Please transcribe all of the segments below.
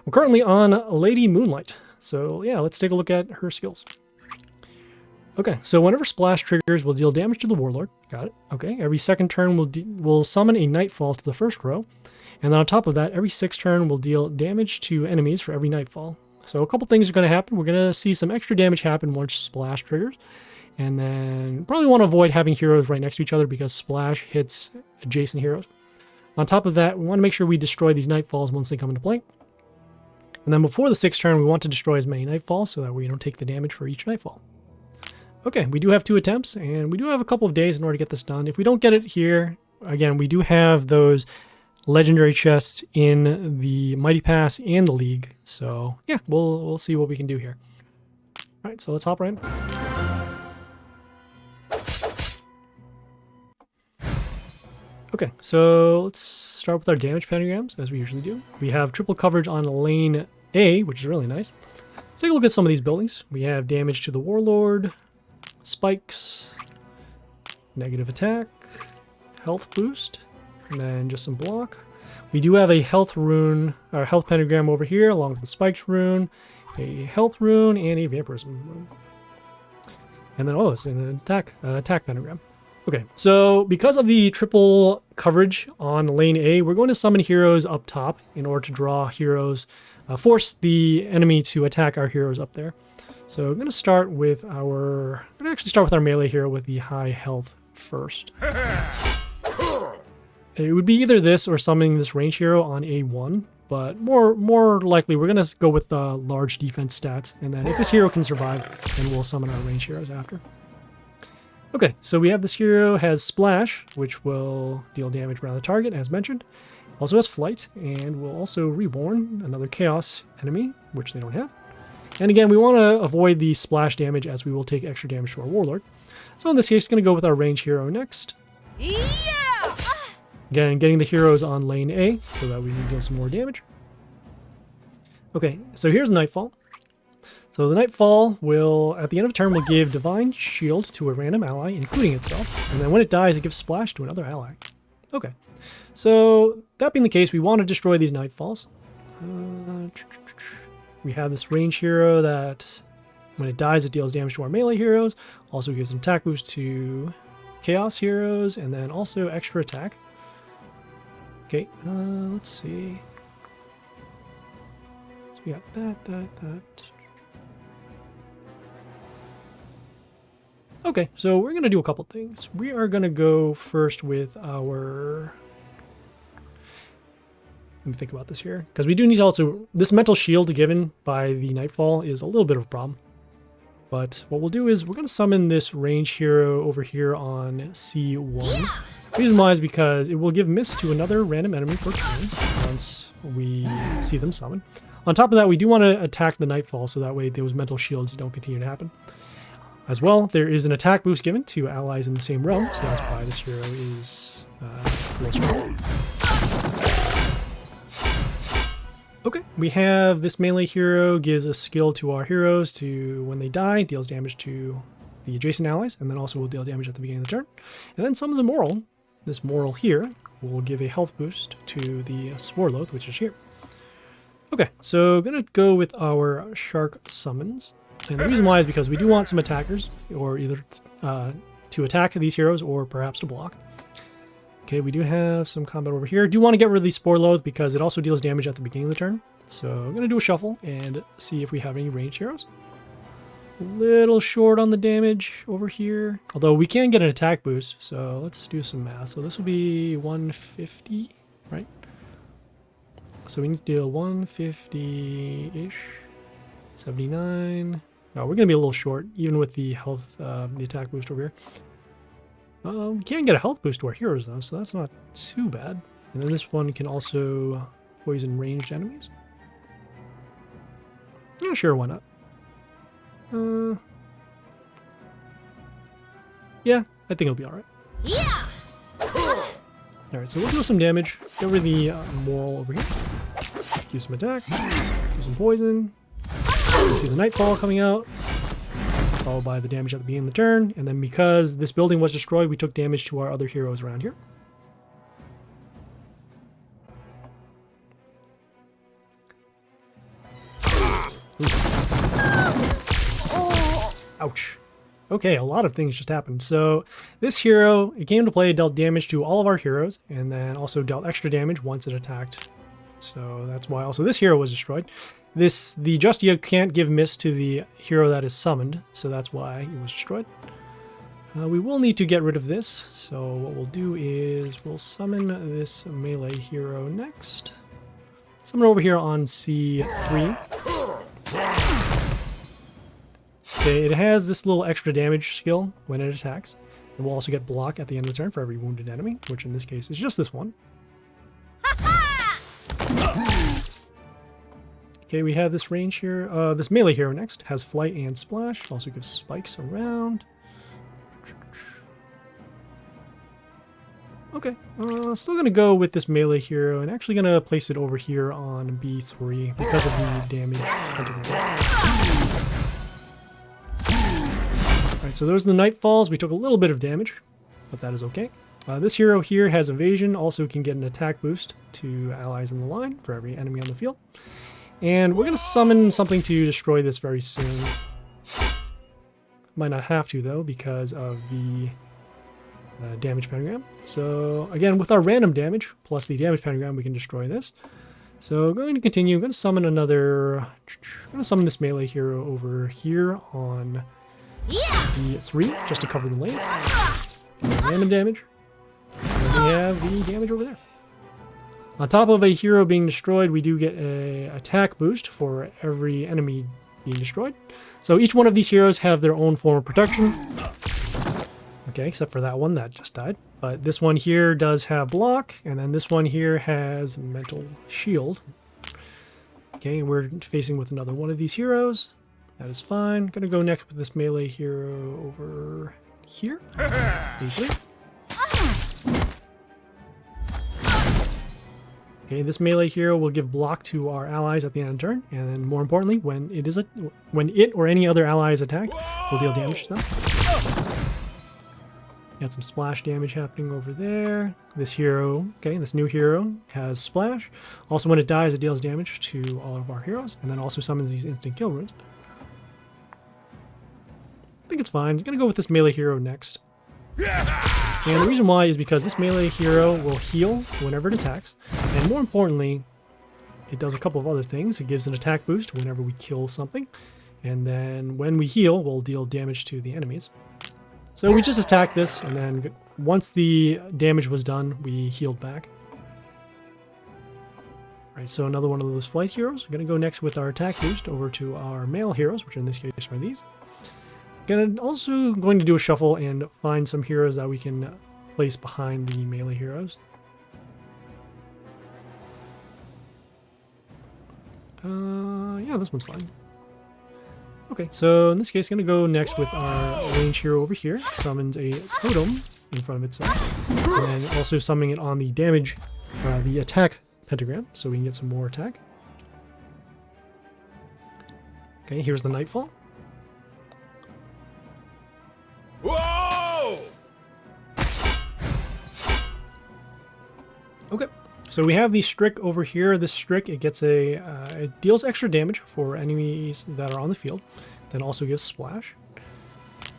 We're currently on Lady Moonlight. So yeah, let's take a look at her skills. Okay, so whenever splash triggers, we'll deal damage to the Warlord. Got it. Okay, every second turn we'll summon a Nightfall to the first row. And then on top of that, every 6th turn we'll deal damage to enemies for every Nightfall. So a couple things are going to happen. We're going to see some extra damage happen once splash triggers. And then probably want to avoid having heroes right next to each other because splash hits adjacent heroes. On top of that, we want to make sure we destroy these Nightfalls once they come into play. And then before the 6th turn, we want to destroy as many Nightfalls so that we don't take the damage for each Nightfall. Okay, we do have 2 attempts, and we do have a couple of days in order to get this done. If we don't get it here, again, we do have those legendary chests in the Mighty Pass and the League. So yeah, we'll see what we can do here. All right, so let's hop right in. Okay, so let's start with our damage pentagrams, as we usually do. We have triple coverage on lane A, which is really nice. Let's take a look at some of these buildings. We have damage to the Warlord, spikes, negative attack, health boost, and then just some block. We do have a health rune, or health pentagram over here, along with the spikes rune, a health rune, and a vampirism rune. And then, oh, it's an attack pentagram. Okay, so because of the triple coverage on lane A, we're going to summon heroes up top in order to draw heroes, force the enemy to attack our heroes up there. So I'm going to start with our, melee hero with the high health first. It would be either this or summoning this range hero on A1, but more likely we're going to go with the large defense stats, and then if this hero can survive, then we'll summon our range heroes after. Okay, so we have this hero has Splash, which will deal damage around the target, as mentioned. Also has Flight, and will also Reborn, another Chaos enemy, which they don't have. And again, we want to avoid the splash damage as we will take extra damage to our Warlord. So in this case, going to go with our range hero next. Yeah! Again, getting the heroes on lane A so that we can deal some more damage. Okay, so here's Nightfall. So the Nightfall will, at the end of the turn, will give Divine Shield to a random ally, including itself. And then when it dies, it gives Splash to another ally. Okay, so that being the case, we want to destroy these Nightfalls. We have this range hero that, when it dies, it deals damage to our melee heroes. Also gives an attack boost to Chaos heroes, and then also extra attack. Okay, let's see. So we got that. Okay, so we're going to do a couple things. We are going to go first with our... Let me think about this here. Because we do need to also... This mental shield given by the Nightfall is a little bit of a problem. But what we'll do is we're going to summon this range hero over here on C1. The reason why is because it will give miss to another random enemy per turn once we see them summon. On top of that, we do want to attack the Nightfall so that way those mental shields don't continue to happen. As well, there is an attack boost given to allies in the same realm, so that's why this hero is real strong. Okay, we have this melee hero gives a skill to our heroes to, when they die, deals damage to the adjacent allies, and then also will deal damage at the beginning of the turn. And then summons a Moral. This Moral here will give a health boost to the Warlord, which is here. Okay, so gonna go with our Shark summons. And the reason why is because we do want some attackers, or either to attack these heroes or perhaps to block. Okay, we do have some combat over here. Do want to get rid of the Warlord because it also deals damage at the beginning of the turn. So I'm going to do a shuffle and see if we have any ranged heroes. A little short on the damage over here, although we can get an attack boost. So let's do some math. So this will be 150, right? So we need to deal 150-ish, 79. No, we're going to be a little short, even with the health, the attack boost over here. We can get a health boost to our heroes, though, so that's not too bad. And then this one can also poison ranged enemies. Yeah, sure, why not? Yeah, I think it'll be alright. Yeah! Alright, so we'll do some damage. Get rid of the Moral over here. Do some attack. Do some poison. You see the Nightfall coming out, followed by the damage at the beginning of the turn, and then because this building was destroyed, we took damage to our other heroes around here. Ouch. Okay, a lot of things just happened. So this hero, it came to play, dealt damage to all of our heroes, and then also dealt extra damage once it attacked. So that's why also this hero was destroyed. The Justia can't give miss to the hero that is summoned, so that's why it was destroyed. We will need to get rid of this, so what we'll do is we'll summon this melee hero next. Summon over here on C3. Okay, it has this little extra damage skill when it attacks. It will also get block at the end of the turn for every wounded enemy, which in this case is just this one. Okay, we have this range here. This melee hero next has flight and splash. Also gives spikes around. Okay, still gonna go with this melee hero and actually gonna place it over here on B3 because of the damage. Alright, so those are the Nightfalls. We took a little bit of damage, but that is okay. This hero here has evasion, also can get an attack boost to allies in the line for every enemy on the field. And we're gonna summon something to destroy this very soon. Might not have to though, because of the damage pentagram. So again, with our random damage plus the damage pentagram, we can destroy this. So going to continue. I'm going to summon this melee hero over here on D3 just to cover the lanes. Random damage. And we have the damage over there. On top of a hero being destroyed, we do get an attack boost for every enemy being destroyed. So each one of these heroes have their own form of protection. Okay, except for that one that just died. But this one here does have block, and then this one here has mental shield. Okay, and we're facing with another one of these heroes. That is fine. Gonna go next with this melee hero over here. Easily. Okay, this melee hero will give block to our allies at the end of the turn, and then more importantly, when it or any other ally is attacked, we'll deal damage to them. Got some splash damage happening over there. This hero, okay, this new hero has splash. Also, when it dies, it deals damage to all of our heroes, and then also summons these instant kill runes. I think it's fine. I'm gonna go with this melee hero next. And the reason why is because this melee hero will heal whenever it attacks, and more importantly, it does a couple of other things. It gives an attack boost whenever we kill something, and then when we heal, we'll deal damage to the enemies. So we just attacked this, and then once the damage was done, we healed back. Alright, so another one of those flight heroes. We're going to go next with our attack boost over to our male heroes, which in this case are these. Also going to do a shuffle and find some heroes that we can place behind the melee heroes. Yeah, this one's fine. Okay, so in this case, going to go next with our range hero over here. Summons a totem in front of itself. And then also summoning it on the damage, the attack pentagram, so we can get some more attack. Okay, here's the Nightfall. Whoa! Okay, so we have the Strick over here. This Strick, it gets it deals extra damage for enemies that are on the field, then also gives splash.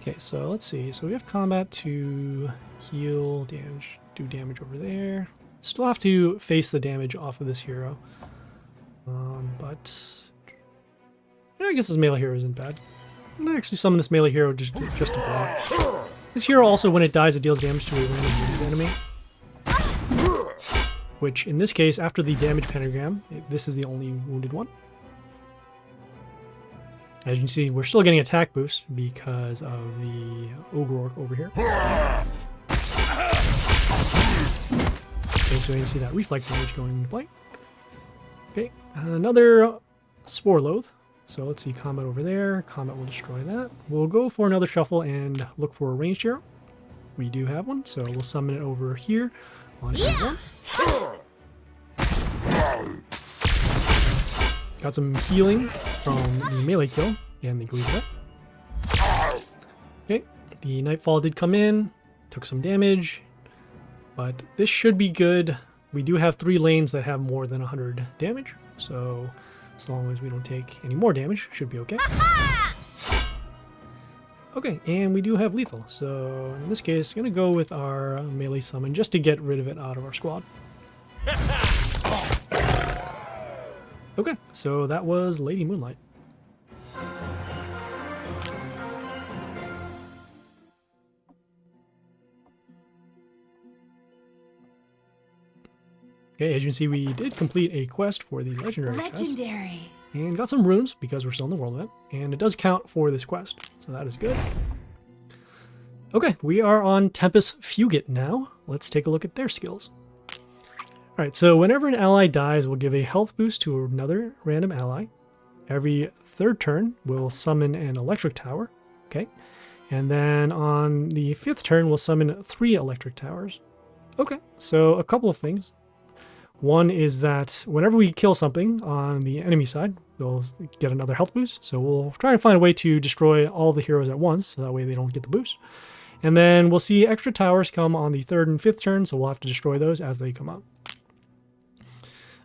Okay, so let's see. So we have combat to heal damage, do damage over there. Still have to face the damage off of this hero, but I guess this melee hero isn't bad. I'm gonna actually summon this melee hero just to block. This hero also, when it dies, it deals damage to a random wounded enemy. Which, in this case, after the damage pentagram, this is the only wounded one. As you can see, we're still getting attack boost because of the Ogre over here. Okay, so you can see that reflect damage going into play. Okay, another Spore Loath. So let's see, combat over there. Combat will destroy that. We'll go for another shuffle and look for a ranged hero. We do have one, so we'll summon it over here on E1. Got some healing from the melee kill and the Gleaver. Okay, the Nightfall did come in, took some damage, but this should be good. We do have 3 lanes that have more than 100 damage, so As long as we don't take any more damage, should be okay. Okay, and we do have lethal, so in this case, I'm going to go with our melee summon just to get rid of it out of our squad. Okay, so that was Lady Moonlight. Okay, as you can see, we did complete a quest for the Legendary chest. And got some runes, because we're still in the world event. And it does count for this quest, so that is good. Okay, we are on Tempus Fugit now. Let's take a look at their skills. Alright, so whenever an ally dies, we'll give a health boost to another random ally. Every third turn, we'll summon an electric tower. Okay, and then on the fifth turn, we'll summon 3 electric towers. Okay, so a couple of things. One is that whenever we kill something on the enemy side, they'll get another health boost. So we'll try and find a way to destroy all the heroes at once, so that way they don't get the boost. And then we'll see extra towers come on the third and fifth turn, so we'll have to destroy those as they come up.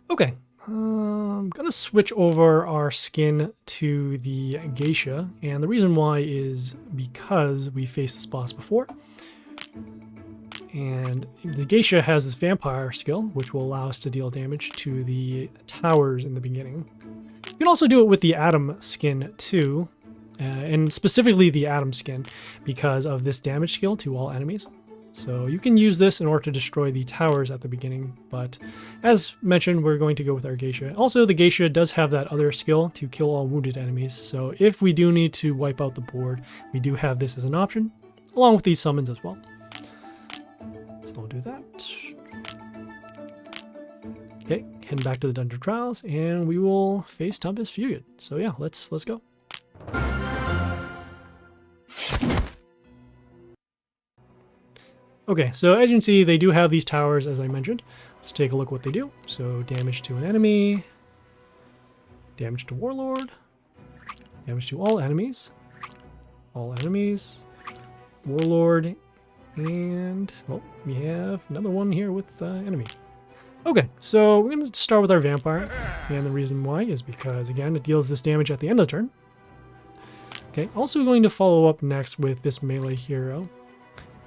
Okay, I'm going to switch over our skin to the Geisha, and the reason why is because we faced this boss before. And the Geisha has this vampire skill, which will allow us to deal damage to the towers in the beginning. You can also do it with the Atom skin too, and specifically the Atom skin because of this damage skill to all enemies. So you can use this in order to destroy the towers at the beginning, but as mentioned, we're going to go with our Geisha. Also, the Geisha does have that other skill to kill all wounded enemies, so if we do need to wipe out the board, we do have this as an option, along with these summons as well. We'll do that. Okay, heading back to the Dungeon Trials, and we will face Tempus Fugit. So yeah, let's go. Okay, so as you can see, they do have these towers, as I mentioned. Let's take a look what they do. So damage to an enemy, damage to Warlord, damage to all enemies, Warlord. And, well, we have another one here with enemy. Okay, so we're going to start with our vampire. And the reason why is because, again, it deals this damage at the end of the turn. Okay, also going to follow up next with this melee hero.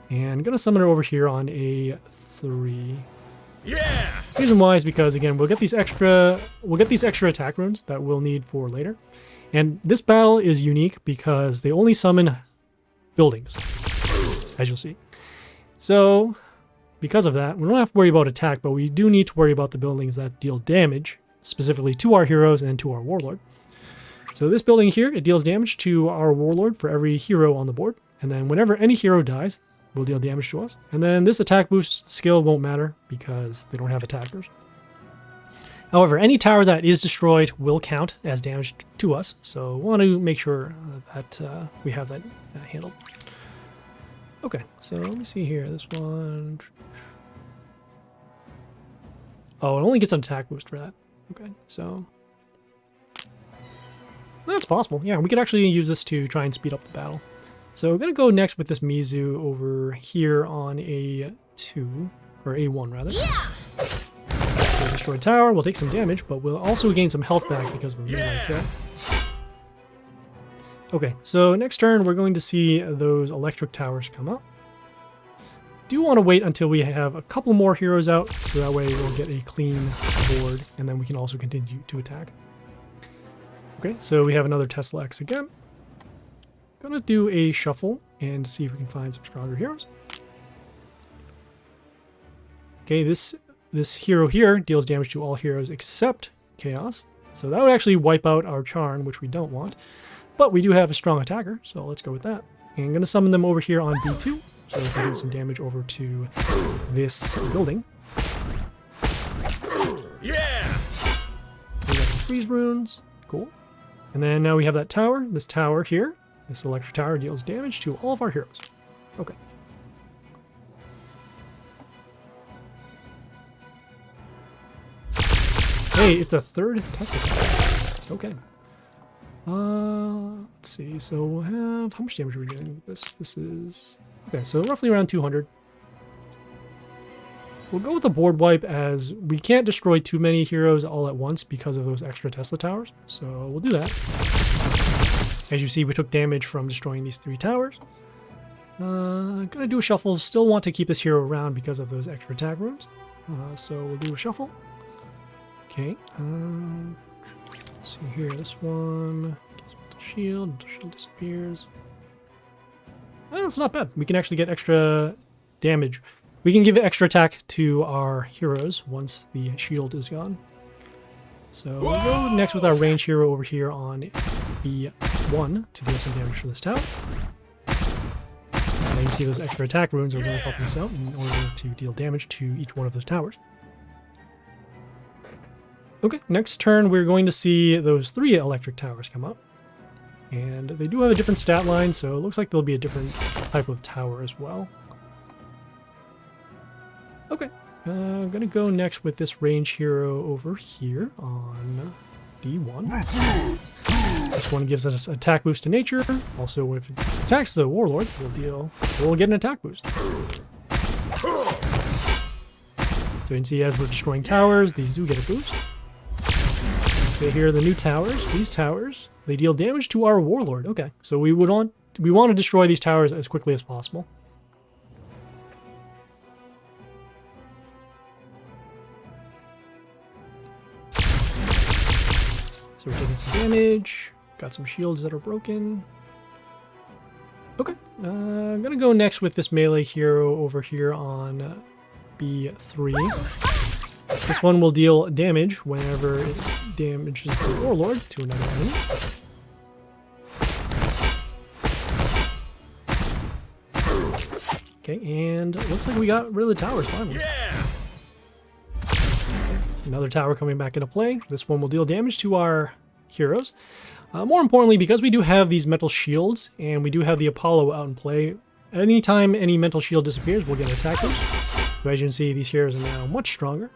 And I'm going to summon her over here on a 3. Yeah! The reason why is because, again, we'll get these extra attack runes that we'll need for later. And this battle is unique because they only summon buildings, as you'll see. So, because of that, we don't have to worry about attack, but we do need to worry about the buildings that deal damage, specifically to our heroes and to our Warlord. So this building here, it deals damage to our Warlord for every hero on the board, and then whenever any hero dies, will deal damage to us. And then this attack boost skill won't matter because they don't have attackers. However, any tower that is destroyed will count as damage to us, so we want to make sure that we have that handled. Okay, so let me see here. This one. Oh, it only gets an attack boost for that. Okay, so that's possible. Yeah, we could actually use this to try and speed up the battle. So we're going to go next with this Mizu over here on A2, or A1 rather. Yeah! We'll destroy a tower, we'll take some damage, but we'll also gain some health back because of a melee kill. Okay, so next turn we're going to see those electric towers come up. Do want to wait until we have a couple more heroes out, so that way we'll get a clean board, and then we can also continue to attack. Okay, so we have another Tesla X again. Gonna do a shuffle and see if we can find some stronger heroes. Okay, this hero here deals damage to all heroes except Chaos, so that would actually wipe out our Charm, which we don't want. But we do have a strong attacker, so let's go with that. And I'm going to summon them over here on B2, so we can get some damage over to this building. Yeah! We got some freeze runes. Cool. And then now we have that tower. This tower here, this electric tower, deals damage to all of our heroes. Okay. Hey, it's a third Tesla tower. Okay. Let's see, so we'll have, how much damage are we getting with this? This is, okay, so roughly around 200. we'll go with a board wipe as we can't destroy too many heroes all at once because of those extra Tesla towers. So we'll do that. As you see, we took damage from destroying these 3 towers. Gonna do a shuffle. Still want to keep this hero around because of those extra attack runes. So we'll do a shuffle. Okay. Let's see here. This one gets mental shield. Mental shield disappears. Well, it's not bad. We can actually get extra damage. We can give extra attack to our heroes once the shield is gone. So we'll go next with our range hero over here on B1 to deal some damage to this tower. And you can see those extra attack runes are really helping us out in order to deal damage to each one of those towers. Okay, next turn we're going to see those 3 electric towers come up. And they do have a different stat line, so it looks like there'll be a different type of tower as well. Okay, I'm gonna go next with this range hero over here on D1. This one gives us attack boost to nature. Also, if it attacks the Warlord, we'll get an attack boost. So you can see as we're destroying towers, these do get a boost. Okay, here are the new towers. These towers, they deal damage to our Warlord. Okay, so we want to destroy these towers as quickly as possible. So we're taking some damage. Got some shields that are broken. Okay, I'm gonna go next with this melee hero over here on B3. This one will deal damage whenever it damages the Warlord to another enemy. Okay, and it looks like we got rid of the towers finally. Yeah! Another tower coming back into play. This one will deal damage to our heroes. More importantly, because we do have these metal shields and we do have the Apollo out in play, anytime any mental shield disappears, we'll get an attack boost. So as you can see, these heroes are now much stronger.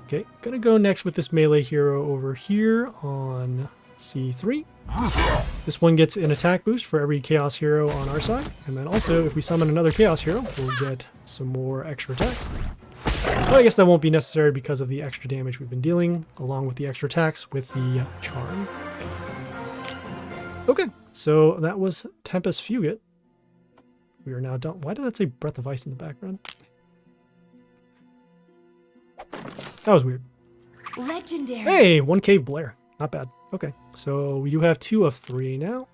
Okay, gonna go next with this melee hero over here on C3. This one gets an attack boost for every Chaos hero on our side, and then also if we summon another Chaos hero, we'll get some more extra attacks. But I guess that won't be necessary because of the extra damage we've been dealing, along with the extra attacks with the charm. Okay, so that was Tempus Fugit. We are now done. Why did that say Breath of Ice in the background? That was weird. Legendary. Hey, 1 Cave Blair. Not bad. Okay, so we do have 2 of 3 now.